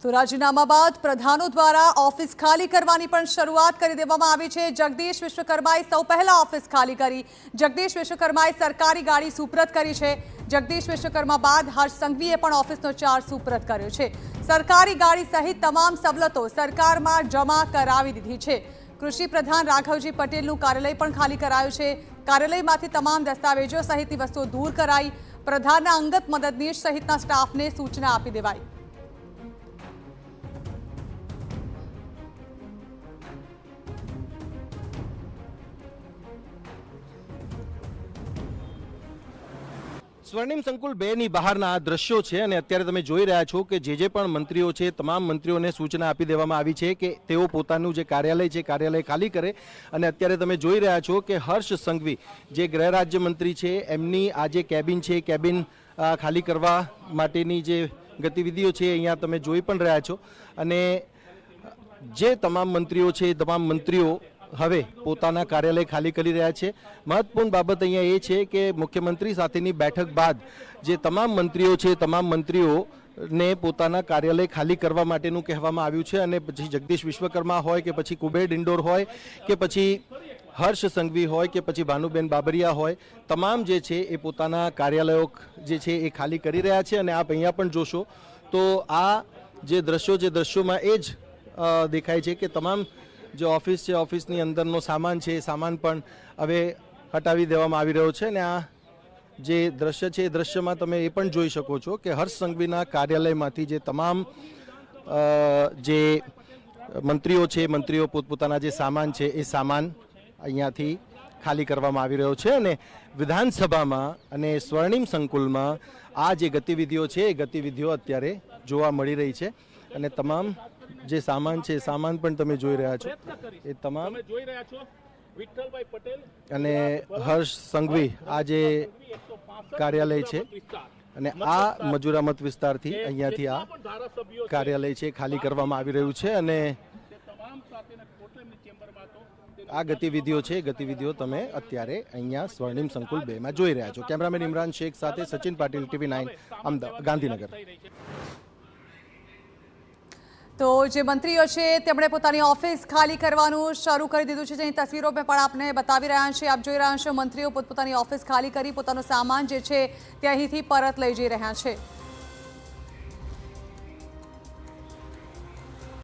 તો રાજીનામા બાદ પ્રધાનો દ્વારા ઓફિસ ખાલી કરવાની પણ શરૂઆત કરી દેવામાં આવી છે। જગદીશ વિશ્વકર્માએ સૌ પહેલા ઓફિસ ખાલી કરી। જગદીશ વિશ્વકર્માએ સરકારી ગાડી સુપ્રત કરી છે। જગદીશ વિશ્વકર્મા બાદ હર્ષ સંઘવીએ પણ ઓફિસનો ચાર્જ સુપ્રત કર્યો છે। સરકારી ગાડી સહિત તમામ સવલતો સરકારમાં જમા કરાવી દીધી છે। કૃષિ પ્રધાન રાઘવજી પટેલનું કાર્યાલય પણ ખાલી કરાયું છે। કાર્યાલયમાંથી તમામ દસ્તાવેજો સહિતની વસ્તુઓ દૂર કરાઈ। પ્રધાનના અંગત મદદનીશ સહિતના સ્ટાફને સૂચના આપી દેવાઈ। સ્વર્ણિમ સંકુલ 2 ની બહારના આ દ્રશ્યો છે અને અત્યારે તમે જોઈ રહ્યા છો કે જે પણ મંત્રીઓ છે તમામ મંત્રીઓને સૂચના આપી દેવામાં આવી છે કે તેઓ પોતાનું જે કાર્યાલય છે કાર્યાલય ખાલી કરે। અને અત્યારે તમે જોઈ રહ્યા છો કે હર્ષ સંઘવી જે ગૃહ રાજ્ય મંત્રી છે એમની આ જે કેબિન છે કેબિન ખાલી કરવા માટેની જે ગતિવિધિઓ છે અહીંયા તમે જોઈ પણ રહ્યા છો। અને જે તમામ મંત્રીઓ છે તમામ મંત્રીઓ હવે પોતાના કાર્યાલય ખાલી કરી રહ્યા છે। મહત્વપૂર્ણ બાબત અહીંયા એ છે કે મુખ્યમંત્રી સાથેની બેઠક બાદ જે તમામ મંત્રીઓ છે તમામ મંત્રીઓને પોતાના કાર્યાલય ખાલી કરવા માટેનું કહેવામાં આવ્યું છે। અને પછી જગદીશ વિશ્વકર્મા હોય કે પછી કુબેર ડિંડોર હોય કે પછી હર્ષ સંઘવી હોય કે પછી ભાનુબેન બાબરિયા હોય, તમામ જે છે એ પોતાના કાર્યાલયો જે છે એ ખાલી કરી રહ્યા છે। અને આપ અહીંયા પણ જોશો તો આ જે દ્રશ્યોમાં એ જ દેખાય છે કે તમામ જે ઓફિસ છે ઓફિસની અંદરનો સામાન છે એ સામાન પણ હવે હટાવી દેવામાં આવી રહ્યો છે। અને આ જે દ્રશ્ય છે એ દ્રશ્યમાં તમે એ પણ જોઈ શકો છો કે હર્ષ સંઘવીના કાર્યાલયમાંથી જે તમામ જે મંત્રીઓ છે મંત્રીઓ પોતપોતાના જે સામાન છે એ સામાન અહીંયાથી ખાલી કરવામાં આવી રહ્યો છે। અને વિધાનસભામાં અને સ્વર્ણિમ સંકુલમાં આ જે ગતિવિધિઓ છે એ ગતિવિધિઓ અત્યારે જોવા મળી રહી છે। અને તમામ જે સામાન છે સામાન પણ તમે જોઈ રહ્યા છો એ તમામ અને હર્ષ સંઘવી આ જે કાર્યાલય છે અને આ મજૂરા મત વિસ્તારથી અહીંયાથી આ કાર્યાલય છે ખાલી કરવામાં આવી રહ્યું છે। અને આ ગતિવિધિઓ છે ગતિવિધિઓ તમે અત્યારે અહીંયા સ્વર્ણિમ સંકુલ 2 માં જોઈ રહ્યા છો। કેમેરામેન ઇમરાન શેખ સાથે સચિન પાટીલ, TV9 અમદાવાદ, ગાંધીનગર। તો જે મંત્રીઓ છે તેમણે પોતાની ઓફિસ ખાલી કરવાનું શરૂ કરી દીધું છે। જેની તસવીરો મેં પણ આપને બતાવી રહ્યા છે। આપ જોઈ રહ્યા છો મંત્રીઓ પોતપોતાની ઓફિસ ખાલી કરી પોતાનો સામાન જે છે તે અહીંથી પરત લઈ જઈ રહ્યા છે।